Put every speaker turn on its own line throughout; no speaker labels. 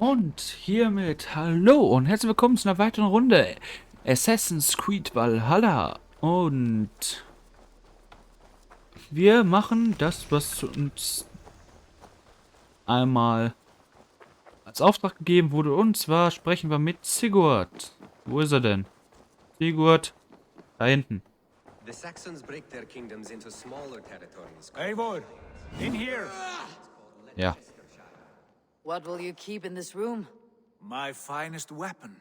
Und hiermit hallo und herzlich willkommen zu einer weiteren Runde Assassin's Creed Valhalla. Und wir machen das, was uns einmal als Auftrag gegeben wurde. Und zwar sprechen wir mit Sigurd. Wo ist er denn? Sigurd, da hinten.
The Saxons break their kingdoms into smaller territories.
Eivor, in here!
Ja.
What will you keep in this room?
My finest weapon.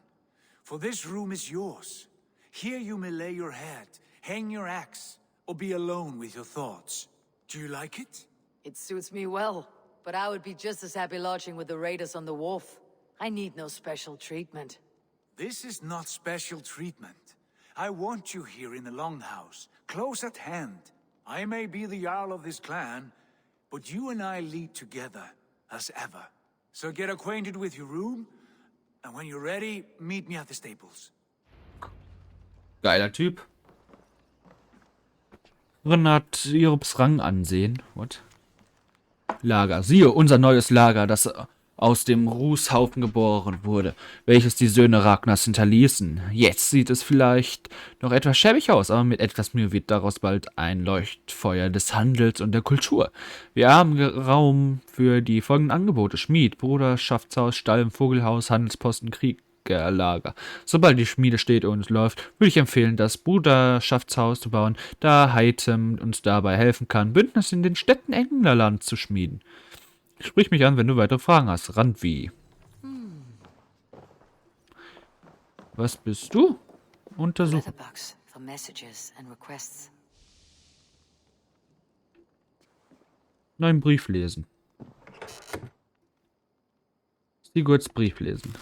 For this room is yours. Here you may lay your head, hang your axe, or be alone with your thoughts. Do you like it?
It suits me well, but I would be just as happy lodging with the raiders on the wharf. I need no special treatment.
This is not special treatment. I want you here in the Longhouse, close at hand. I may be the Jarl of this clan, but you and I lead together, as ever. So get acquainted with your room, and when you're ready, meet me at the stables.
Geiler Typ. Renat Irobs Rang ansehen. What? Lager. Siehe, unser neues Lager, das aus dem Rußhaufen geboren wurde, welches die Söhne Ragnars hinterließen. Jetzt sieht es vielleicht noch etwas schäbig aus, aber mit etwas Mühe wird daraus bald ein Leuchtfeuer des Handels und der Kultur. Wir haben Raum für die folgenden Angebote: Schmied, Bruderschaftshaus, Stall, Vogelhaus, Handelsposten, Kriegerlager. Sobald die Schmiede steht und läuft, würde ich empfehlen, das Bruderschaftshaus zu bauen, da Heitem uns dabei helfen kann, Bündnisse in den Städten Englerland zu schmieden. Sprich mich an, wenn du weitere Fragen hast. Randvi. Was bist du? Untersuchen.
Letterbox for messages and requests.
Neuen Brief lesen. Sigurds Brief lesen.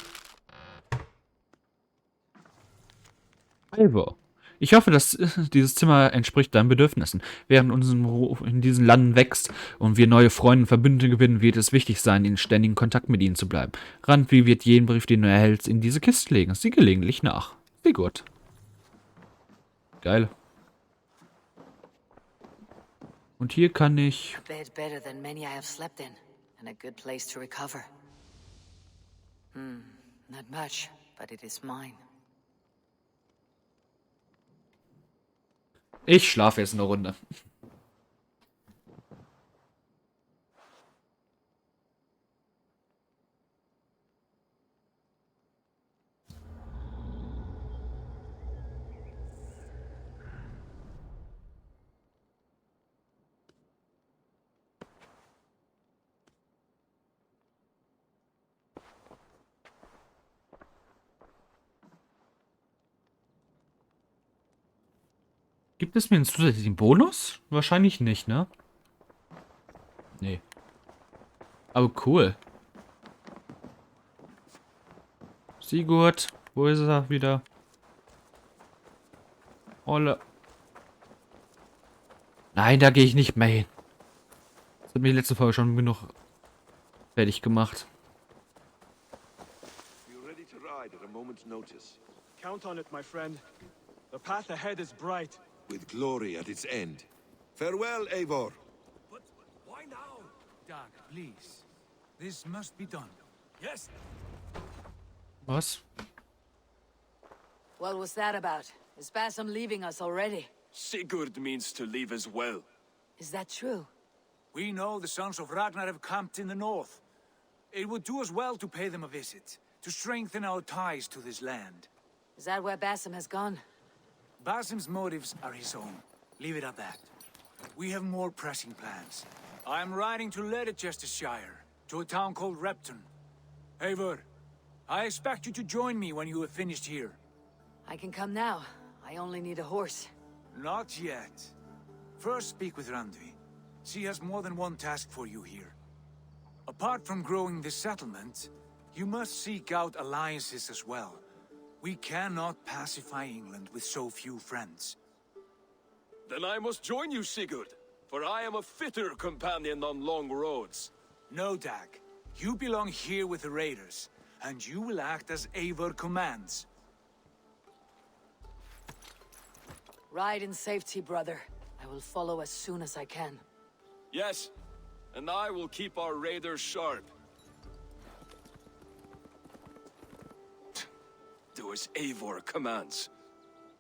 Eivor. Ich hoffe, dass dieses Zimmer entspricht deinen Bedürfnissen. Während unserem Ruf in diesen Landen wächst und wir neue Freunde und Verbündete gewinnen, wird es wichtig sein, in ständigem Kontakt mit ihnen zu bleiben. Randvi wird jeden Brief, den du erhältst, in diese Kiste legen. Sieh gelegentlich nach. Wie gut. Geil. Und hier kann ich...
A bed better than many I have slept in, and a good place to recover. Not much, but it is mine.
Ich schlafe jetzt eine Runde. Gibt es mir einen zusätzlichen Bonus? Wahrscheinlich nicht, ne? Nee. Aber cool. Sigurd, wo ist er wieder? Olle. Nein, da gehe ich nicht mehr hin. Das hat mir die letzte Folge schon genug fertig gemacht.
You're ready to ride at a moment's notice,
Count on it, my friend. The path ahead is bright.
with glory at its end. Farewell, Eivor.
But why now? Dag, please. This must be done.
Yes.
Was?
What was that about? Is Bassam leaving us already?
Sigurd means to leave as well.
Is that true?
We know the sons of Ragnar have camped in the north. It would do us well to pay them a visit, to strengthen our ties to this land.
Is that where Bassam has gone?
Basim's motives are his own. Leave it at that. We have more pressing plans. I am riding to Leicestershire, to a town called Repton. Eivor, I expect you to join me when you have finished here.
I can come now. I only need a horse.
Not yet. First speak with Randvi. She has more than one task for you here. Apart from growing this settlement, you must seek out alliances as well. We cannot pacify England with so few friends.
Then I must join you, Sigurd, for I am a fitter companion on long roads.
No, Dag. You belong here with the raiders, and you will act as Eivor commands.
Ride in safety, brother. I will follow as soon as I can.
Yes, and I will keep our raiders sharp. do as Eivor commands.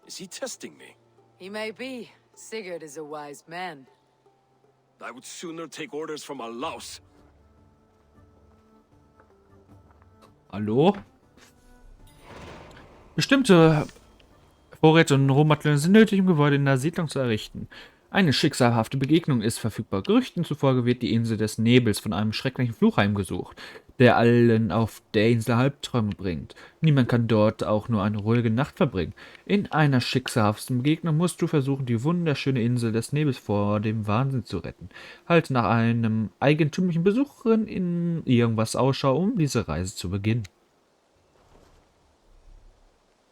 Is he testing me?
He may be. Sigurd is a wise man.
I would sooner take orders from a louse.
Hallo? Bestimmte Vorräte und Rohmaterialien sind nötig, um Gebäude in der Siedlung zu errichten. Eine schicksalhafte Begegnung ist verfügbar. Gerüchten zufolge wird die Insel des Nebels von einem schrecklichen Fluch heimgesucht, der allen auf der Insel Albträume bringt. Niemand kann dort auch nur eine ruhige Nacht verbringen. In einer schicksalhaften Begegnung musst du versuchen, die wunderschöne Insel des Nebels vor dem Wahnsinn zu retten. Halte nach einem eigentümlichen Besucherin in irgendwas Ausschau, um diese Reise zu beginnen.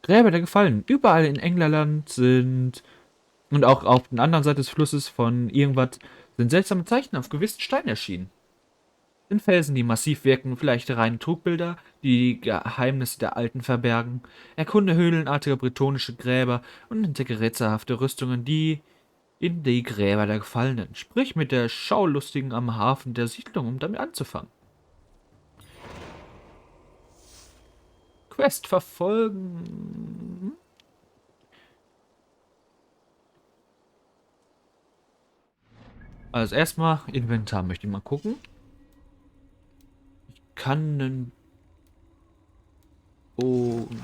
Gräber der Gefallenen. Überall in England sind und auch auf der anderen Seite des Flusses von irgendwas sind seltsame Zeichen auf gewissen Steinen erschienen. Sind Felsen, die massiv wirken, vielleicht reine Trugbilder, die Geheimnisse der Alten verbergen. Erkunde höhlenartige bretonische Gräber und entdecke rätselhafte Rüstungen, die in die Gräber der Gefallenen. Sprich mit der Schaulustigen am Hafen der Siedlung, um damit anzufangen. Quest verfolgen. Also erstmal Inventar möchte ich mal gucken. Ich kann einen Bogen.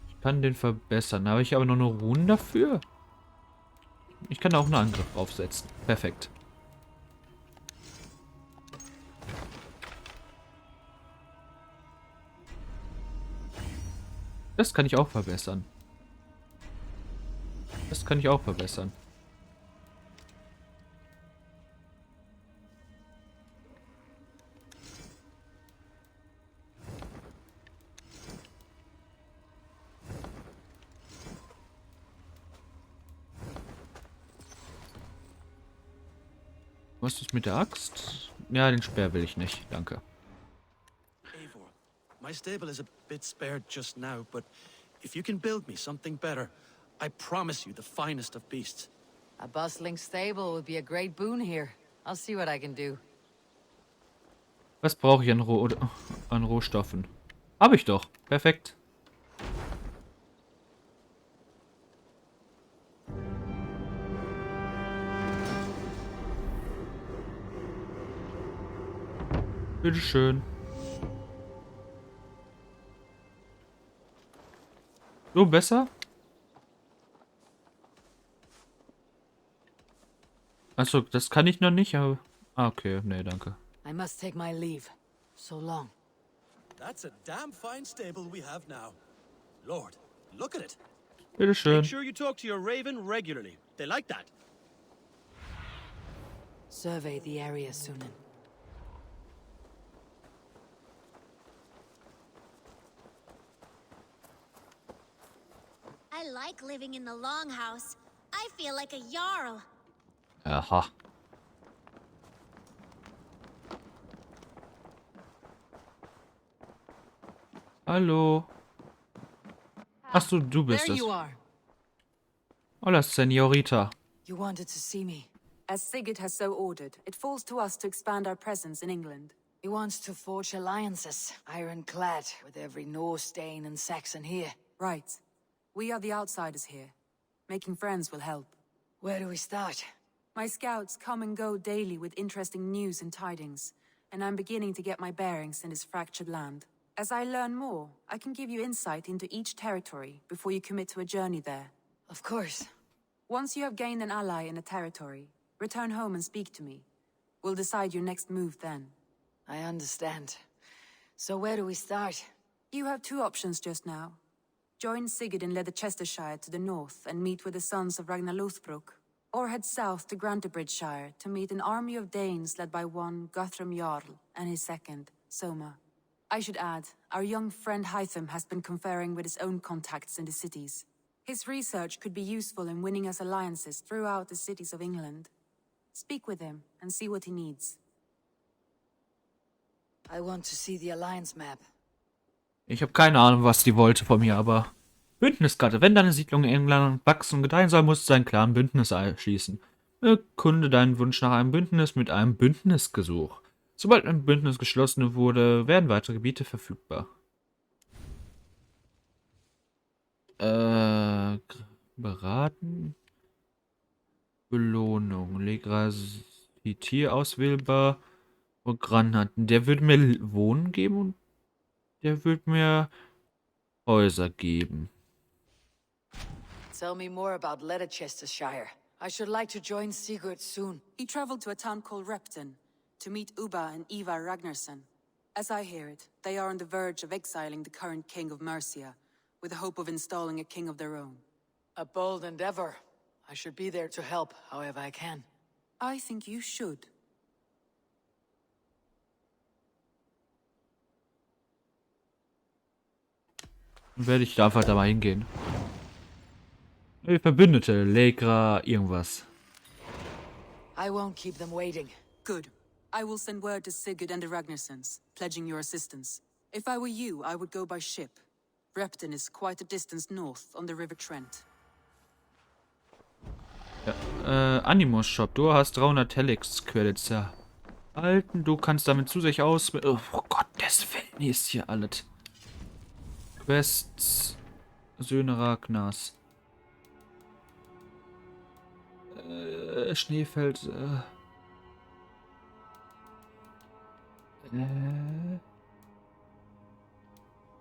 Ich kann den verbessern. Habe ich aber noch eine Rune dafür? Ich kann da auch einen Angriff aufsetzen. Perfekt. Das kann ich auch verbessern. Das kann ich auch verbessern. Was ist mit der Axt? Ja, den Speer will ich nicht. Danke.
Eivor, my stable is a bit spared just now, but if you can build me something better, I promise you the finest of beasts.
A bustling stable would be a great boon here. I'll see what I can do.
Was brauche ich an Rohstoffen? Habe ich doch. Perfekt. Bitteschön. So besser? Achso, das kann ich noch nicht, aber... Ah, okay, nee, danke.
I must take my leave. So long.
That's a damn fine stable we have now. Lord, look at it.
Bitteschön.
Make sure you talk to your raven regularly. They like that.
Survey the area, Schönen.
I like living in the Longhouse. I feel like a Jarl.
Aha. Hallo. Achso, du bist
There
es.
you are.
Hola, Senorita.
You wanted to see me.
As Sigurd has so ordered, it falls to us to expand our presence in England.
He wants to forge alliances, ironclad, with every Norse, Dane, and Saxon here.
Right. We are the outsiders here. Making friends will help.
Where do we start?
My scouts come and go daily with interesting news and tidings, and I'm beginning to get my bearings in this fractured land. As I learn more, I can give you insight into each territory before you commit to a journey there.
Of course.
Once you have gained an ally in a territory, return home and speak to me. We'll decide your next move then.
I understand. So where do we start?
You have two options just now. Join Sigurd in Leicestershire to the north and meet with the sons of Ragnar Lothbrok, or head south to Grantebridgeshire to meet an army of Danes led by one Guthrum Jarl and his second, Soma. I should add, our young friend Hytham has been conferring with his own contacts in the cities. His research could be useful in winning us alliances throughout the cities of England. Speak with him and see what he needs.
I want to see the alliance map.
Ich habe keine Ahnung, was die wollte von mir, aber... Bündniskarte. Wenn deine Siedlung in England wachsen und gedeihen soll, musst du einen klaren Bündnis schließen. Erkunde deinen Wunsch nach einem Bündnis mit einem Bündnisgesuch. Sobald ein Bündnis geschlossen wurde, werden weitere Gebiete verfügbar. Beraten. Belohnung. Legrasitier auswählbar. Und Granaten. Der würde mir Wohnen geben und der würde mir Häuser geben.
Tell me more about Leicestershire. I should like to join Sigurd soon.
He traveled to a town called Repton to meet Ubba and Ivar Ragnarsson. As I hear it, they are on the verge of exiling the current king of Mercia, with the hope of installing a king of their own.
A bold endeavor. I should be there to help, however I can.
I think you should.
Dann werde ich da einfach da mal hingehen. Verbündete, Legra, irgendwas.
I won't keep them waiting.
Good. I will send word to Sigurd and the Ragnarssons, pledging your assistance. If I were you, I would go by ship. Repton is quite a distance north on the River Trent.
Ja, Animus Shop. Du hast 300 Helix Credits erhalten. Du kannst damit zusätzlich aus... Oh Gottes Willen, ist hier alles. Quests. Söhne Ragnars. Schneefeld.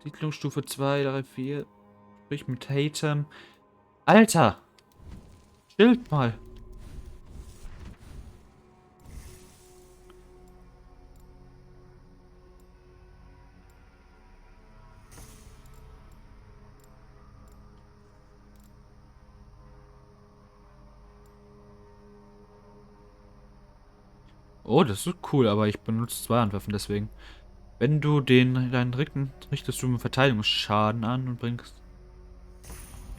Siedlungsstufe 2, 3, 4. Sprich mit Hatem. Alter! Schild mal! Oh, das ist cool, aber ich benutze Zweihandwaffen, deswegen. Wenn du deinen richtest du mit Verteidigungsschaden an und bringst...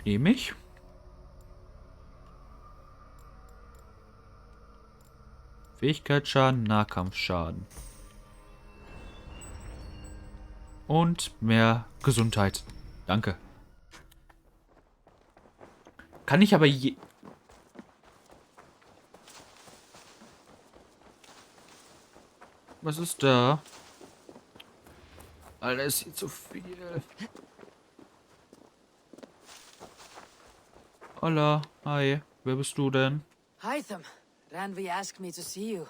Nehme ich? Fähigkeitsschaden, Nahkampfschaden. Und mehr Gesundheit. Danke. Kann ich aber Was ist da? Alter, ist hier zu viel. Hola, hi. Wer bist du denn?
Hytham, Ranvi asked me to see you.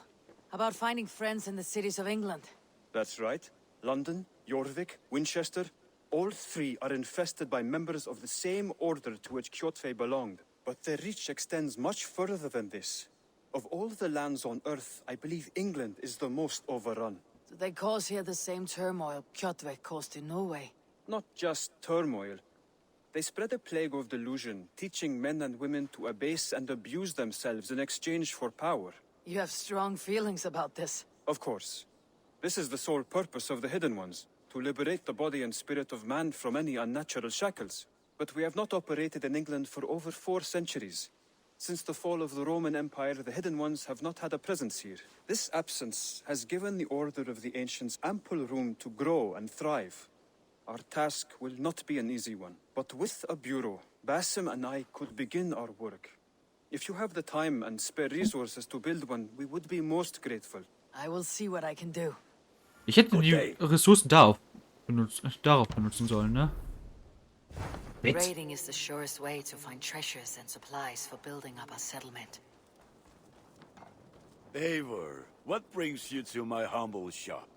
About finding friends in the cities of England.
That's right. London, Jorvik, Winchester, all three are infested by members of the same order to which Kjotve belonged. But their reach extends much further than this. Of all the lands on Earth, I believe England is the most overrun.
Do they cause here the same turmoil Kjotve caused in Norway?
Not just turmoil. They spread a plague of delusion, teaching men and women to abase and abuse themselves in exchange for power.
You have strong feelings about this.
Of course. This is the sole purpose of the Hidden Ones, to liberate the body and spirit of man from any unnatural shackles. But we have not operated in England for over 4 centuries. Since the fall of the Roman Empire, the Hidden Ones have not had a presence here. This absence has given the Order of the Ancients ample room to grow and thrive. Our task will not be an easy one, but with a bureau, Basim and I could begin our work. If you have the time and spare resources to build one, we would be most grateful.
I will see what I can do.
Ich hätte die Ressourcen darauf benutzen sollen, ne?
Raiding is the surest way to find treasures and supplies for building up our settlement.
Eivor, what brings you to my humble shop?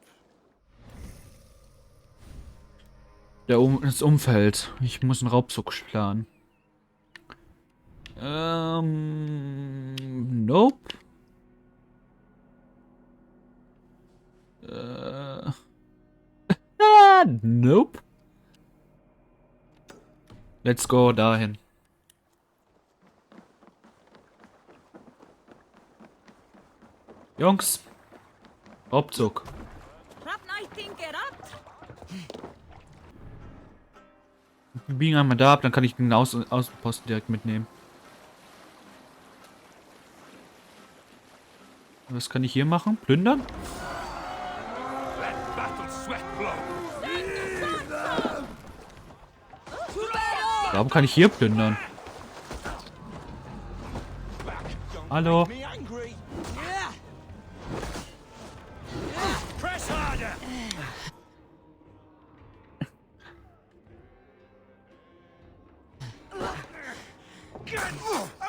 Das Umfeld. Ich muss einen Raubzug planen. Nope. Nope. Let's go dahin. Jungs. Raubzug. Wir biegen einmal da ab, dann kann ich den Außenposten direkt mitnehmen. Was kann ich hier machen? Plündern? Warum kann ich hier plündern? Hallo?
Me angry.
Press harder! Get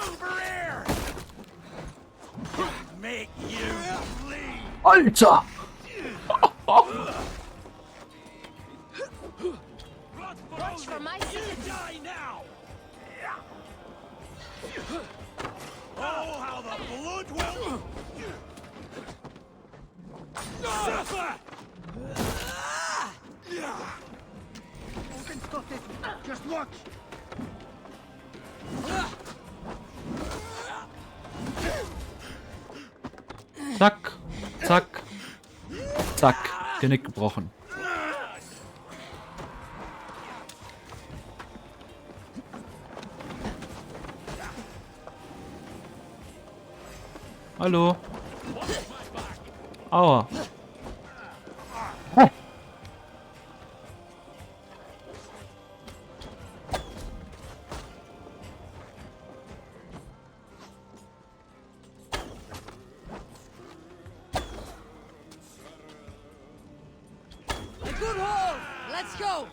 over here! Make you bleed!
Alter!
Watch for my
Die now! Oh, how the blood will suffer! You can stop this. Just watch.
Zack. Zack. Zack. Genick gebrochen. Hallo? Aua.
A good haul! Let's go!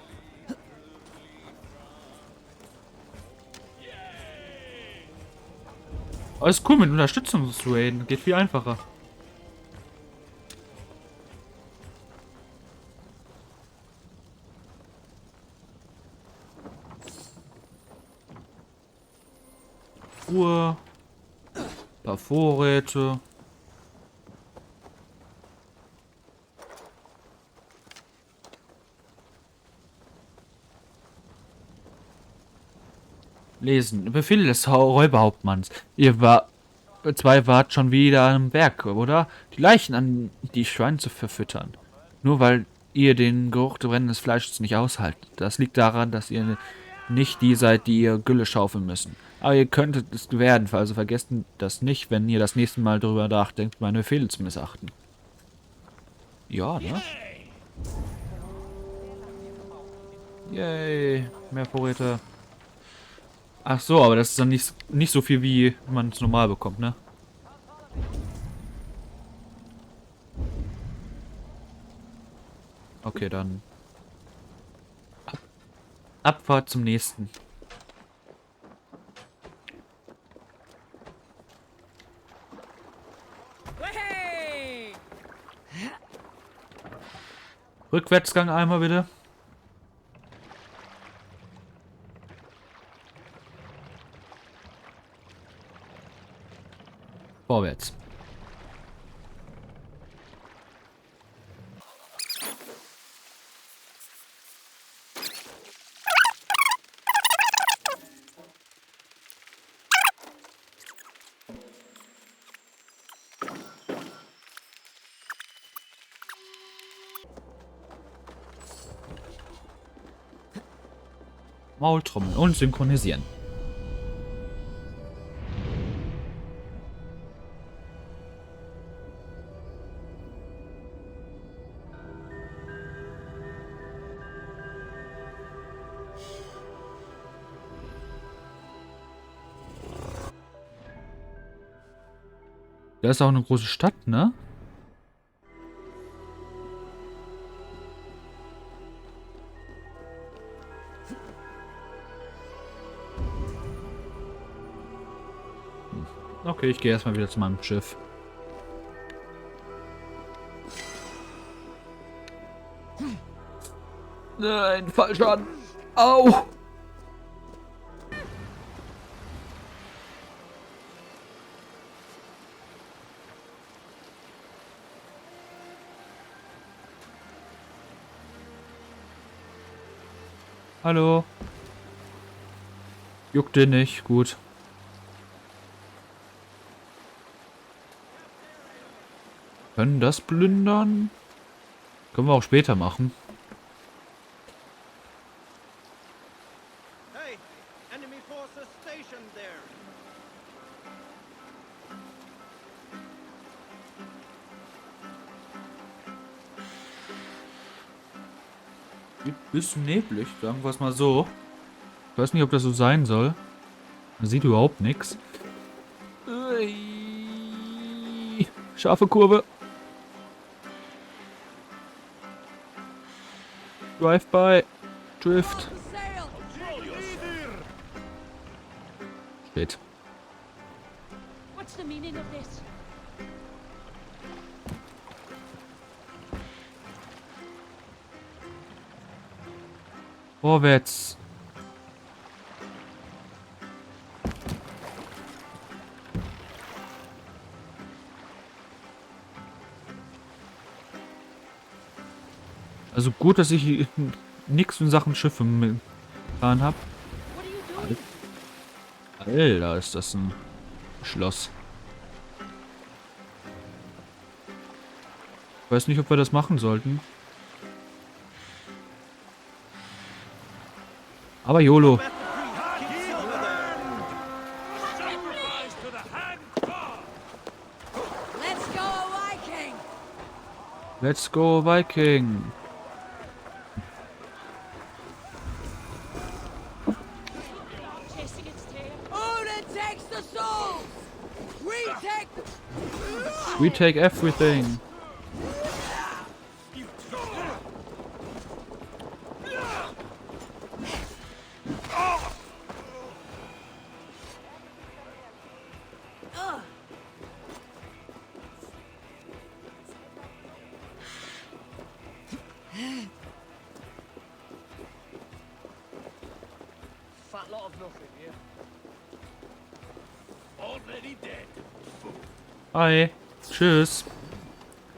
Aber ist cool, mit Unterstützung zu raiden. Geht viel einfacher. Ruhe. Paar Vorräte. Lesen. Befehle des Räuberhauptmanns. Zwei wart schon wieder am Werk, oder? Die Leichen an die Schweine zu verfüttern. Nur weil ihr den Geruch brennendes Fleisches nicht aushaltet. Das liegt daran, dass ihr nicht die seid, die ihr Gülle schaufeln müssen. Aber ihr könntet es werden, also vergesst das nicht, wenn ihr das nächste Mal darüber nachdenkt, meine Befehle zu missachten. Ja, ne? Yay, mehr Vorräte. Ach so, aber das ist dann nicht so viel, wie man es normal bekommt, ne? Okay, dann Abfahrt zum nächsten. Rückwärtsgang einmal bitte. Vorwärts. Maultrommeln und synchronisieren. Da ist auch eine große Stadt, ne? Okay, ich gehe erstmal wieder zu meinem Schiff. Nein, Fallschaden. Au! Hallo. Juckt den nicht, gut. Können das plündern? Können wir auch später machen.
Hey, enemy forces stationed there.
Ein bisschen neblig, sagen wir es mal so. Ich weiß nicht, ob das so sein soll. Man sieht überhaupt nichts. Scharfe Kurve. Drive-by. Drift. Shit.
What's the meaning of this?
Vorwärts. Also gut, dass ich nichts in Sachen Schiffe getan habe. Alter, ist das ein Schloss. Ich weiß nicht, ob wir das machen sollten. Aber YOLO. Let's go, Viking. We take everything.
Fat lot of nothing here. Already dead.
Hi. Tschüss.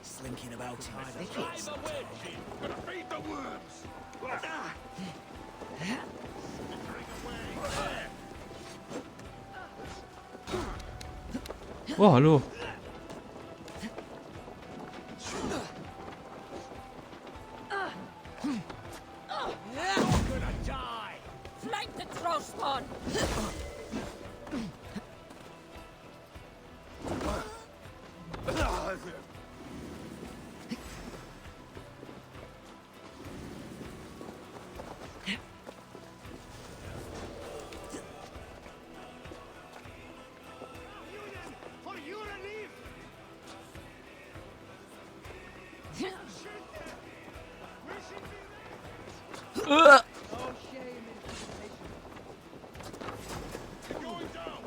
Slinking about in the thickets. Gonna feed the worms.
Oh, hallo.
Gonna die.
Flank the troll spawn!
For you to leave.
Uah.
Oh, shame in going down.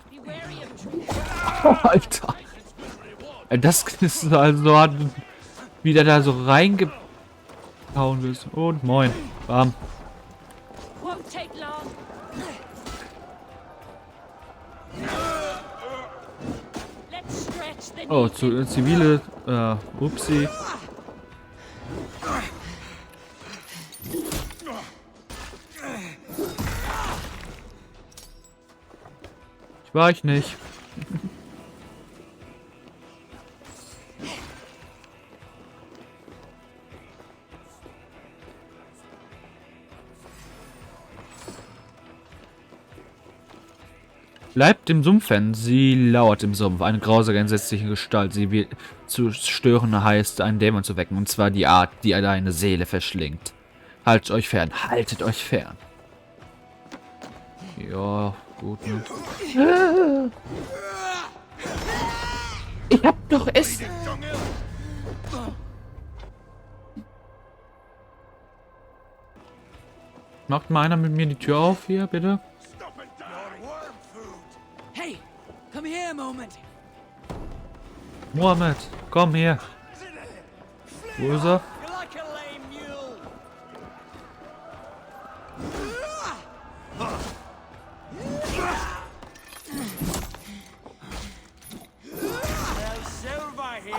Be wary of trees.
Alter. Das ist also hart, wie der da so reingehauen ist. Und moin. Bam.
Won't take long. Let's stretch the
Oh, zivile. Upsi. War ich nicht. Bleibt im Sumpf fern. Sie lauert im Sumpf. Eine grausige, entsetzliche Gestalt. Sie will zu stören heißt, einen Dämon zu wecken. Und zwar die Art, die deine Seele verschlingt. Haltet euch fern. Haltet euch fern. Ja, gut. Ne? Ich hab doch Essen. Macht mal einer mit mir die Tür auf hier, bitte?
Hey, come here a moment.
Mohammed, komm her. Wo ist er?
You're like a lame mule.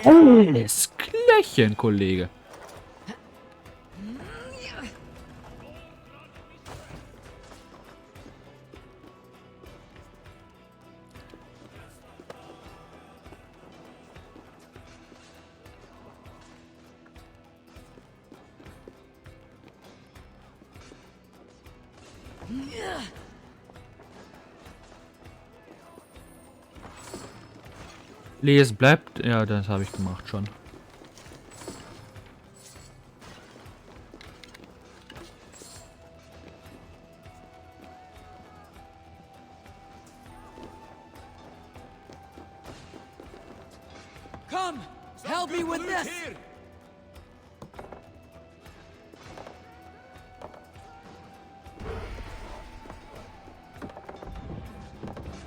Alles Klärchen, Kollege. Les bleibt. Ja, das habe ich gemacht schon.
Come, help me with this.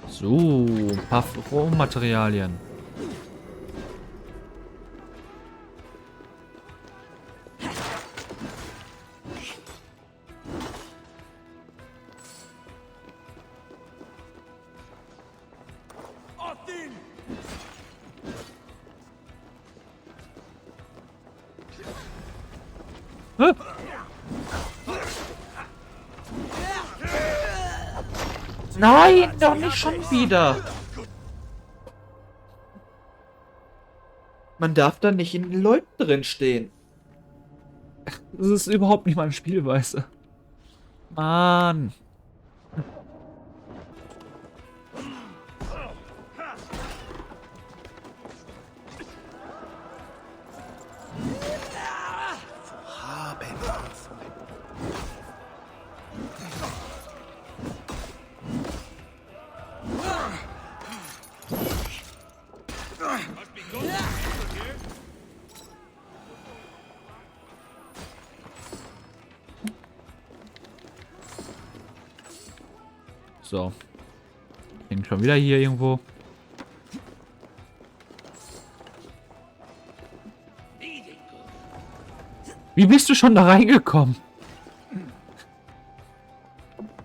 So, ein paar Rohmaterialien. Hä? Nein, doch nicht schon wieder. Man darf da nicht in den Leuten drin stehen. Das ist überhaupt nicht meine Spielweise. Mann. So. Bin schon wieder hier irgendwo. Wie bist du schon da reingekommen?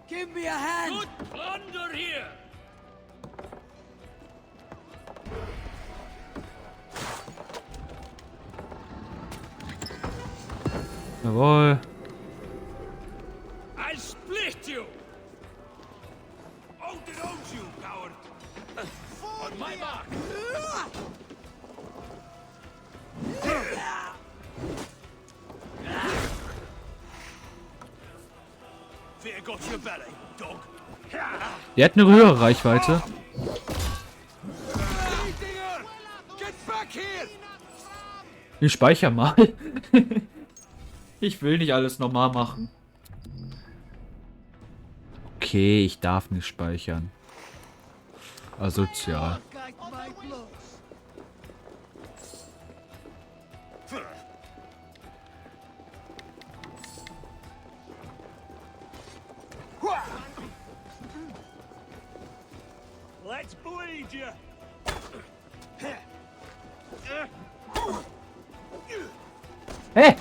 Give me a hand.
Good plunder here.
Jawohl.
I'll split you. Hold it, hold you, coward. On my mark. Fear got your belly, dog.
Der hat eine höhere Reichweite.
Get back here.
Ich speichere mal. Ich will nicht alles normal machen. Okay, ich darf nicht speichern. Asozial.
Let's bleed you.
Hey!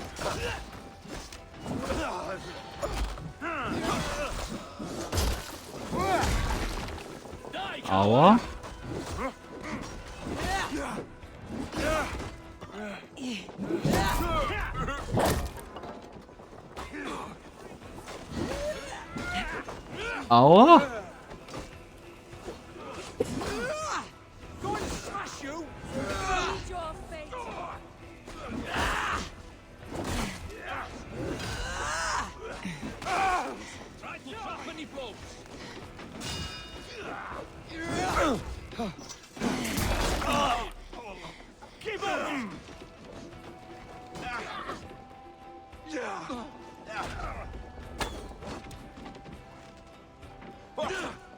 Aua. Aua.
Going to smash you.
Meet your fate.
Try to drop any blows. Keep on.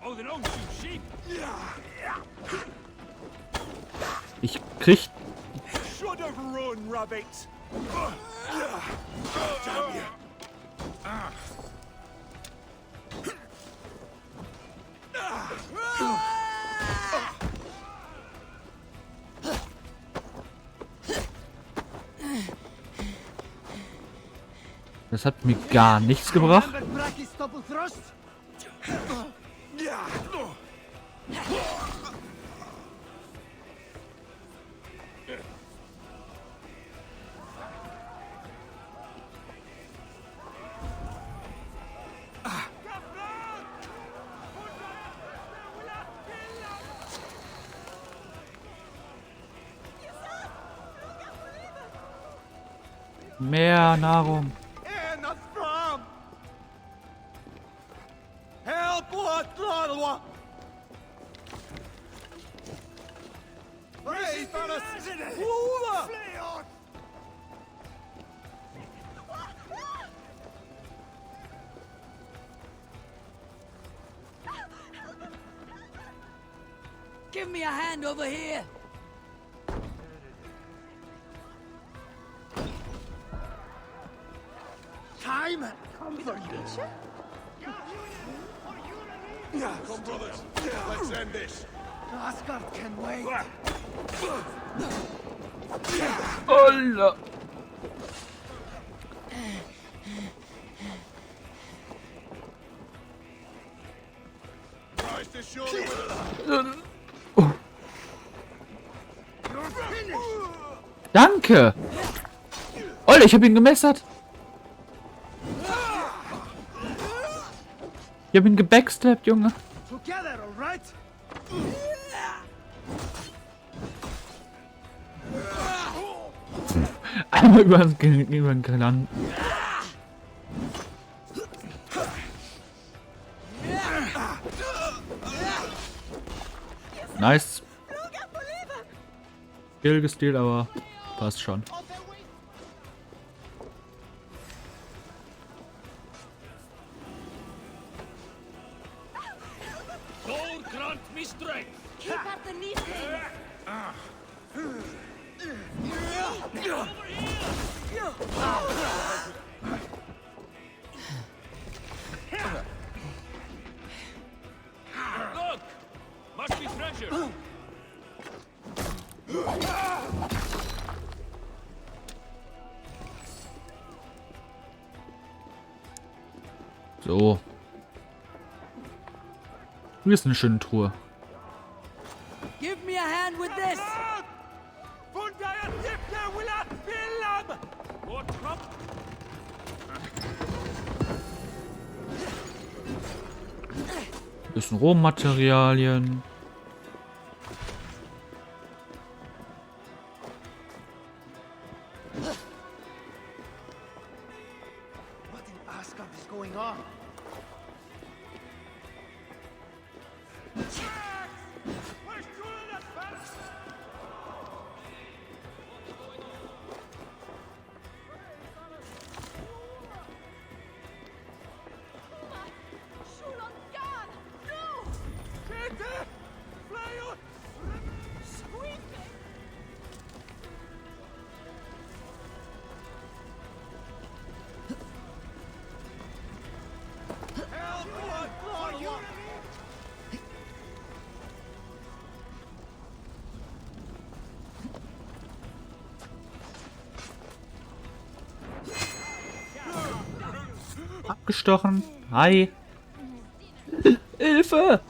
Oh, they don't shoot sheep.
Ich krieg.
Should have run, rabbit. Damn you.
Das hat mir gar nichts gebracht. Mehr Nahrung.
Give me a hand over here. Time had come for you.
Come, brothers. Let's end this.
Asgard can wait.
Alter.
Rise to surely with us.
Oh. Danke. Alter, ich hab ihn gemessert. Ich hab ihn gebackstabbt, Junge.
Together, all right?
Einmal über den Gelang. Nice. Skill gestealt, aber passt schon.
God grant me strength.
Keep up the knee thing.
Look! Must be treasure.
So. Hier ist eine schöne Truhe.
Give me a hand with this!
More trump.
Bisschen Rohmaterialien.
What in Asgard is going on?
Abgestochen. Hi. Hilfe!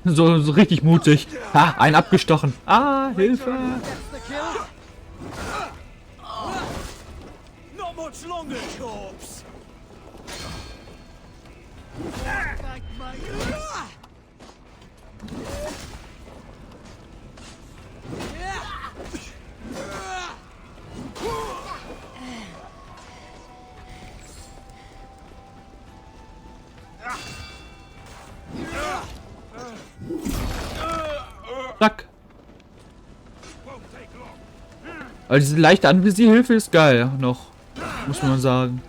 So richtig mutig. Ha, ein abgestochen. Ah, Hilfe!
Not much longer, corpse.
Zack. Aber diese leichte Anvisierhilfe ist geil noch. Muss man sagen.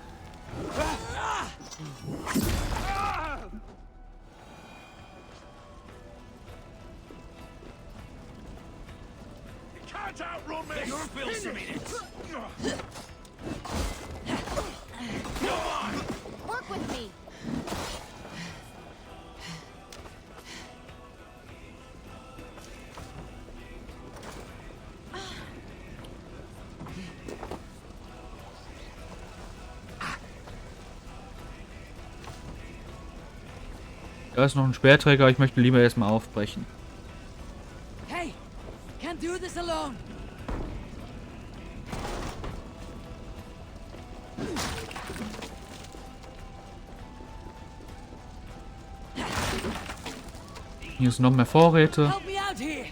Work with me.
Da ist noch ein Speerträger, ich möchte lieber erstmal aufbrechen.
Hey! Can't do this alone!
Hier sind noch mehr Vorräte.
Help me out here!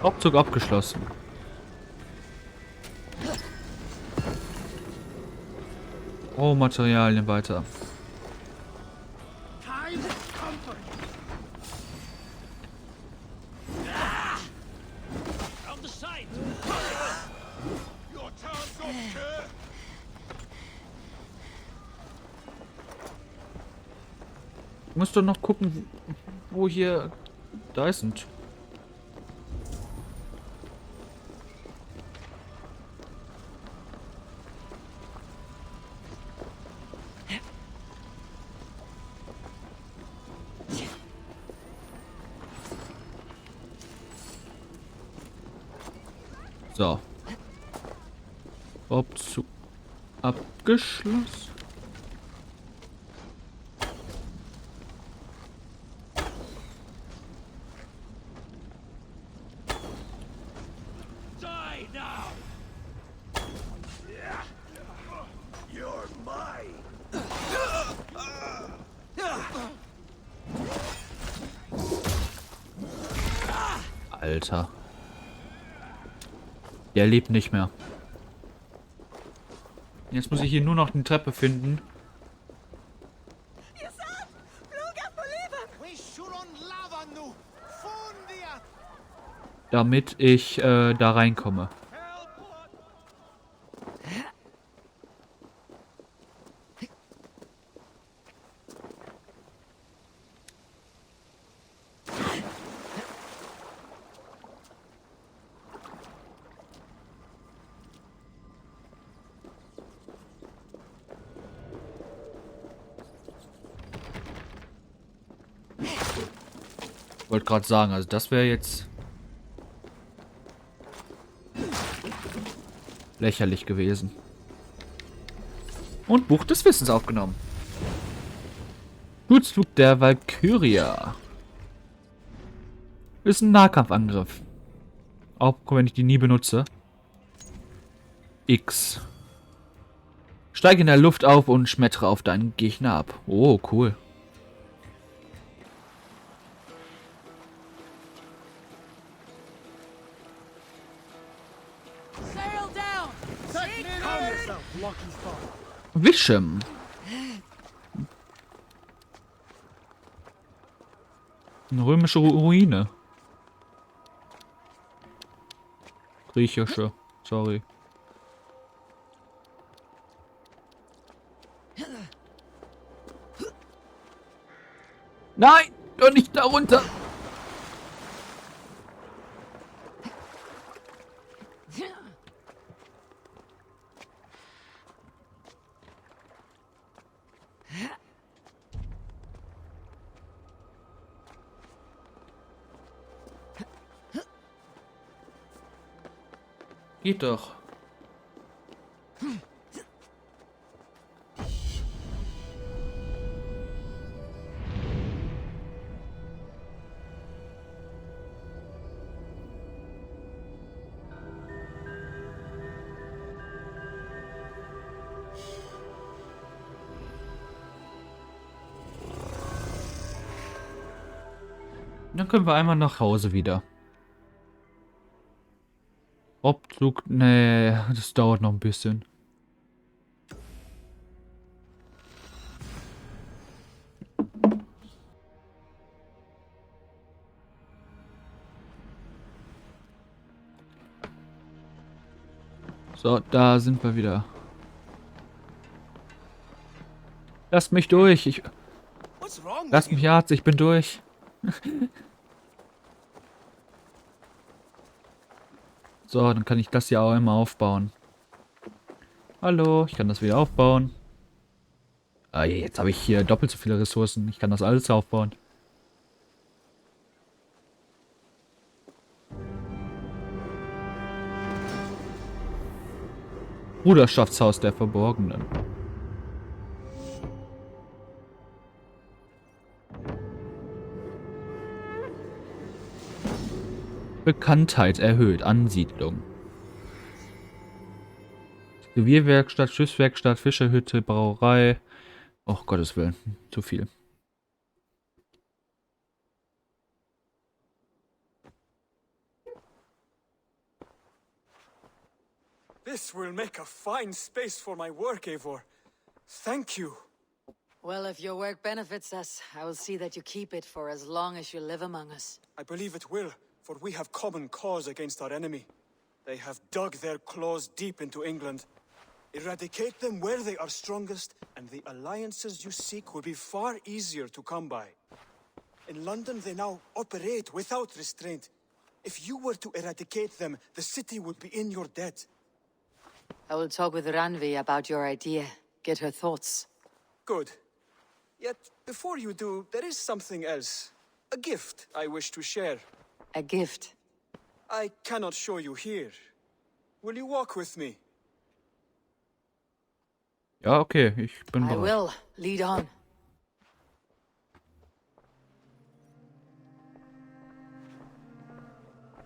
Raubzug abgeschlossen. Rohmaterialien weiter.
Time has come for you.
On the side.
Your time's up, Kurt.
Muss doch noch gucken, wo hier... Da ist ein... So. Raubzug abgeschlossen.
Die now!
You're mine.
Alter. Der lebt nicht mehr. Jetzt muss ich hier nur noch eine Treppe finden. Damit ich da reinkomme. Ich wollte gerade sagen, also das wäre jetzt lächerlich gewesen. Und Buch des Wissens aufgenommen. Blutsflug der Valkyria. Ist ein Nahkampfangriff. Auch wenn ich die nie benutze. X. Steige in der Luft auf und schmettere auf deinen Gegner ab. Oh, cool. Wischen. Eine römische Ruine. Griechische. Sorry. Nein! Doch nicht darunter! Geht doch. Dann können wir einmal nach Hause wieder. Raubzug, nee, das dauert noch ein bisschen. So, da sind wir wieder. Lasst mich durch. Lasst mich Arzt, ich bin durch. So, dann kann ich das hier auch immer aufbauen. Hallo, ich kann das wieder aufbauen. Ah, jetzt habe ich hier doppelt so viele Ressourcen. Ich kann das alles aufbauen. Bruderschaftshaus der Verborgenen. Bekanntheit erhöht. Ansiedlung. Revierwerkstatt, Schiffswerkstatt, Fischerhütte, Brauerei. Oh, Gottes Willen. Zu viel.
This will make a fine space for my work, Eivor. Thank you.
Well, if your work benefits us, I will see that you keep it for as long as you live among us.
I believe it will, for we have common cause against our enemy. They have dug their claws deep into England. Eradicate them where they are strongest, and the alliances you seek will be far easier to come by. In London, they now operate without restraint. If you were to eradicate them, the city would be in your debt.
I will talk with Ranvi about your idea. Get her thoughts.
Good. Yet, before you do, there is something else. A gift I wish to share.
A gift?
I cannot show you here. Will you walk with me?
Ja, okay, ich bin
I
bereit.
will. Lead on.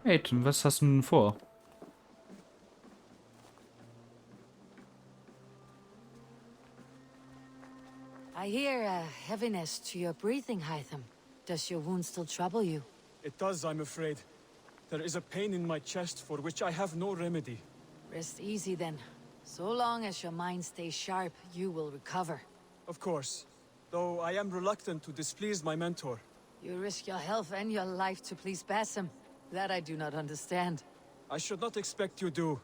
Hey, Tim, was hast du denn vor?
I hear a heaviness to your breathing, Hytham. Does your wound still trouble you?
It does, I'm afraid. There is a pain in my chest for which I have no remedy.
Rest easy then. So long as your mind stays sharp, you will recover.
Of course. Though I am reluctant to displease my mentor.
You risk your health and your life to please Basim. That I do not understand.
I should not expect you do.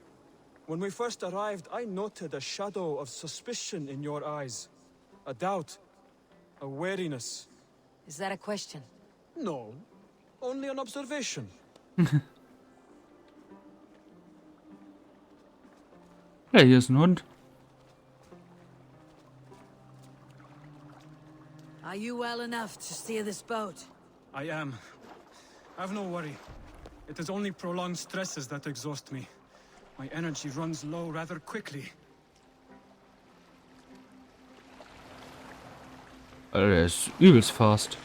When we first arrived, I noted a shadow of suspicion in your eyes. A doubt. A wariness.
Is that a question?
No. Only an observation.
Ja, hier ist ein Hund.
Are you well enough to steer this boat?
I am. Have no worry. It is only prolonged stresses that exhaust me. My energy runs low rather quickly.
Alter, der ist übelst fast.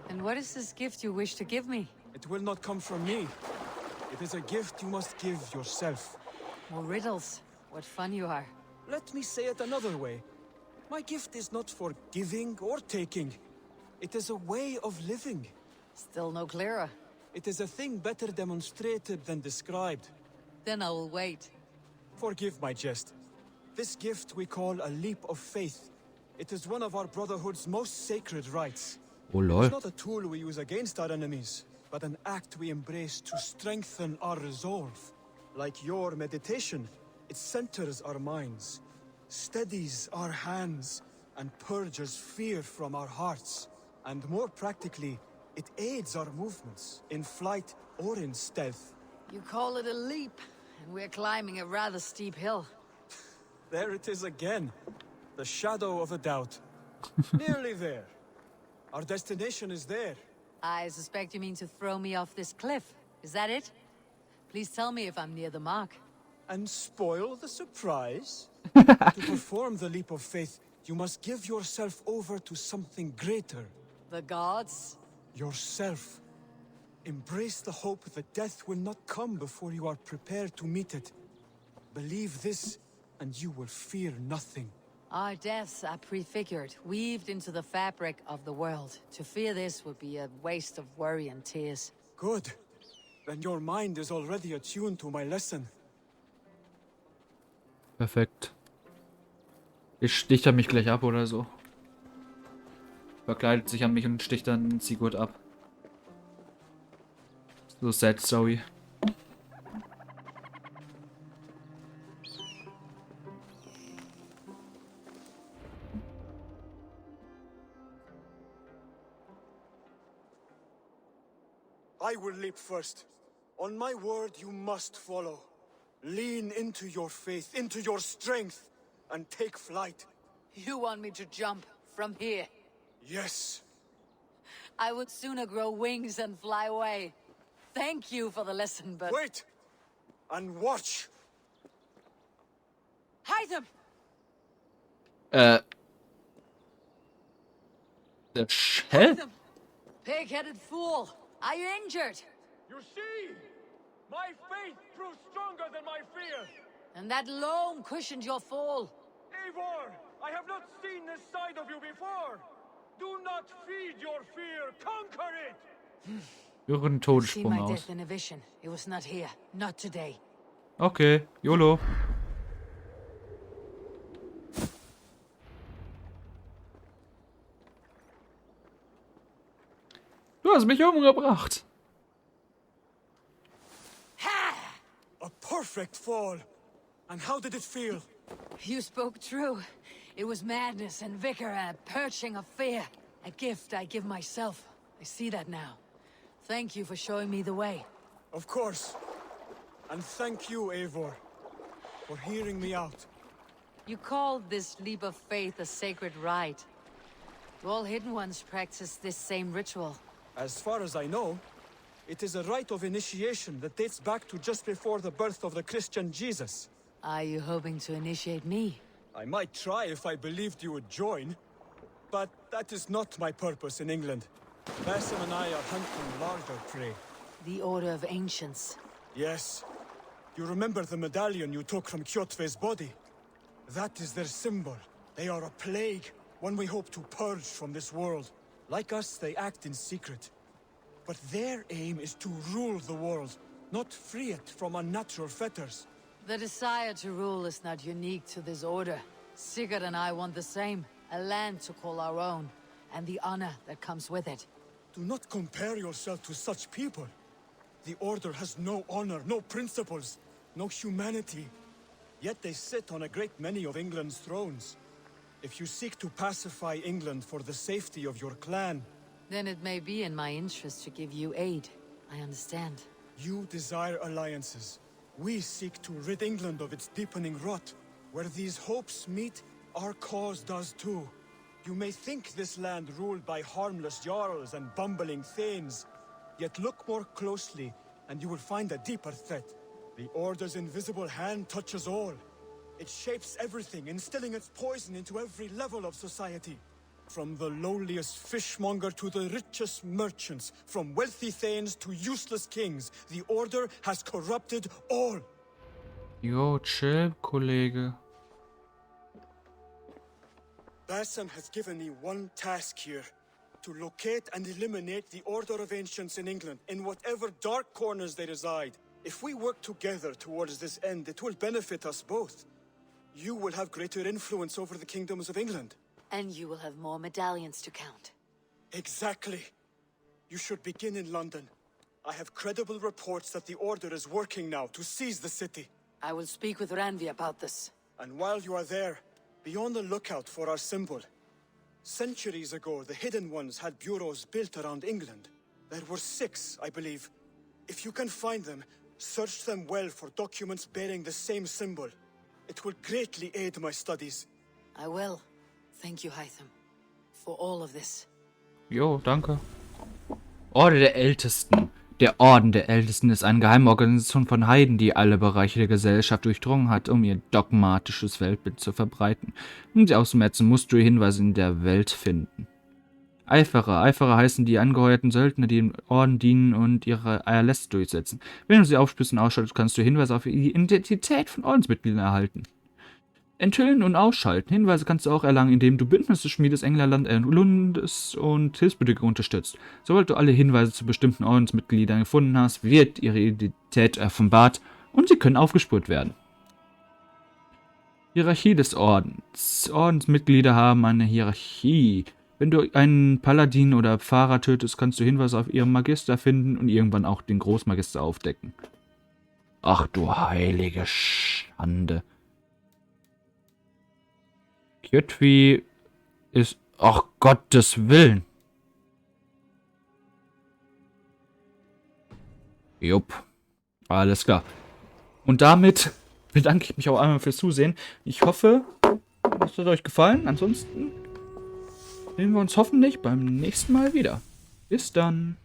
And what is this gift you wish to give me?
It will not come from me. It is a gift you must give yourself.
More riddles. What fun you are.
Let me say it another way. My gift is not for giving or taking. It is a way of living.
Still no clearer.
It is a thing better demonstrated than described.
Then I will wait.
Forgive my jest. This gift we call a leap of faith. It is one of our Brotherhood's most sacred rites.
Oh lol.
It's not a tool we use against our enemies, but an act we embrace to strengthen our resolve. Like your meditation, it centers our minds, steadies our hands, and purges fear from our hearts. And more practically, it aids our movements, in flight or in stealth.
You call it a leap, and we're climbing a rather steep hill.
There it is again. The shadow of a doubt. Nearly there. Our destination is there.
I suspect you mean to throw me off this cliff. Is that it? Please tell me if I'm near the mark.
And spoil the surprise? To perform the leap of faith, you must give yourself over to something greater.
The gods?
Yourself. Embrace the hope that death will not come before you are prepared to meet it. Believe this, and you will fear nothing.
Our deaths are prefigured, weaved into the fabric of the world. To fear this would be a waste of worry and tears.
Good. Then your mind is already attuned to my lesson.
Perfekt. Ich sticht er mich gleich ab oder so. Verkleidet sich an mich und sticht dann Sigurd ab. So sad story.
I will leap first. On my word, you must follow. Lean into your faith, into your strength, and take flight.
You want me to jump from here?
Yes.
I would sooner grow wings and fly away. Thank you for the lesson, but...
Wait! And watch!
Hytham!
Hä?
Hytham! Pig-headed fool! Are you injured?
You see? My faith proved stronger than my fear.
And that loam cushioned your fall.
Eivor, I have not seen this side of you before. Do not feed your fear, conquer it!
Führe einen
See
Todessprung
my
aus.
death in a vision. It was not here. Not today.
Okay, YOLO. Du hast mich umgebracht.
A perfect fall!
And how did it feel?
You spoke true. It was madness and vigor and a purging of fear. A gift I give myself. I see that now. Thank you for showing me the way.
Of course. And thank you, Eivor, for hearing me out.
You called this leap of faith a sacred rite. Do all Hidden Ones practice this same ritual?
As far as I know, it is a rite of initiation that dates back to just before the birth of the Christian Jesus.
Are you hoping to initiate me?
I might try if I believed you would join, but that is not my purpose in England. Basim and I are hunting larger prey.
The Order of Ancients.
Yes. You remember the medallion you took from Kjotve's body? That is their symbol. They are a plague, one we hope to purge from this world. Like us, they act in secret. But their aim is to rule the world, not free it from unnatural fetters.
The desire to rule is not unique to this order. Sigurd and I want the same. A land to call our own, and the honor that comes with it.
Do not compare yourself to such people. The Order has no honor, no principles, no humanity. Yet they sit on a great many of England's thrones. If you seek to pacify England for the safety of your clan...
Then it may be in my interest to give you aid. I understand.
You desire alliances. We seek to rid England of its deepening rot. Where these hopes meet, our cause does too. You may think this land ruled by harmless jarls and bumbling thanes. Yet look more closely, and you will find a deeper threat. The Order's invisible hand touches all. It shapes everything, instilling its poison into every level of society. From the lowliest fishmonger to the richest merchants, from wealthy thanes to useless kings, the Order has corrupted all.
Jo, chill, Kollege.
Basim has given me one task here. To locate and eliminate the Order of Ancients in England, in whatever dark corners they reside. If we work together towards this end, it will benefit us both. You will have greater influence over the kingdoms of England.
And you will have more medallions to count.
Exactly. You should begin in London. I have credible reports that the Order is working now to seize the city.
I will speak with Ranvi about this.
And while you are there, be on the lookout for our symbol. Centuries ago, the Hidden Ones had bureaus built around England. There were 6, I believe. If you can find them, search them well for documents bearing the same symbol. It will greatly aid my studies.
I will. Thank you, Hytham, for all of this.
Jo, danke. Orde der Ältesten. Der Orden der Ältesten ist eine geheime Organisation von Heiden, die alle Bereiche der Gesellschaft durchdrungen hat, um ihr dogmatisches Weltbild zu verbreiten. Um sie auszumerzen, musst du Hinweise in der Welt finden. Eiferer. Eiferer heißen die angeheuerten Söldner, die dem Orden dienen und ihre Erlässe durchsetzen. Wenn du sie aufspürst und ausschaltest, kannst du Hinweise auf die Identität von Ordensmitgliedern erhalten. Enthüllen und ausschalten. Hinweise kannst du auch erlangen, indem du Bündnisse schmiedest, Englerland erlundes und Hilfsbedürftige unterstützt. Sobald du alle Hinweise zu bestimmten Ordensmitgliedern gefunden hast, wird ihre Identität offenbart und sie können aufgespürt werden. Hierarchie des Ordens. Ordensmitglieder haben eine Hierarchie. Wenn du einen Paladin oder Pfarrer tötest, kannst du Hinweise auf ihren Magister finden und irgendwann auch den Großmagister aufdecken. Ach du heilige Schande. Kjotve ist... Ach Gottes Willen. Jupp. Alles klar. Und damit bedanke ich mich auch einmal fürs Zusehen. Ich hoffe, es hat euch gefallen. Ansonsten sehen wir uns hoffentlich beim nächsten Mal wieder. Bis dann.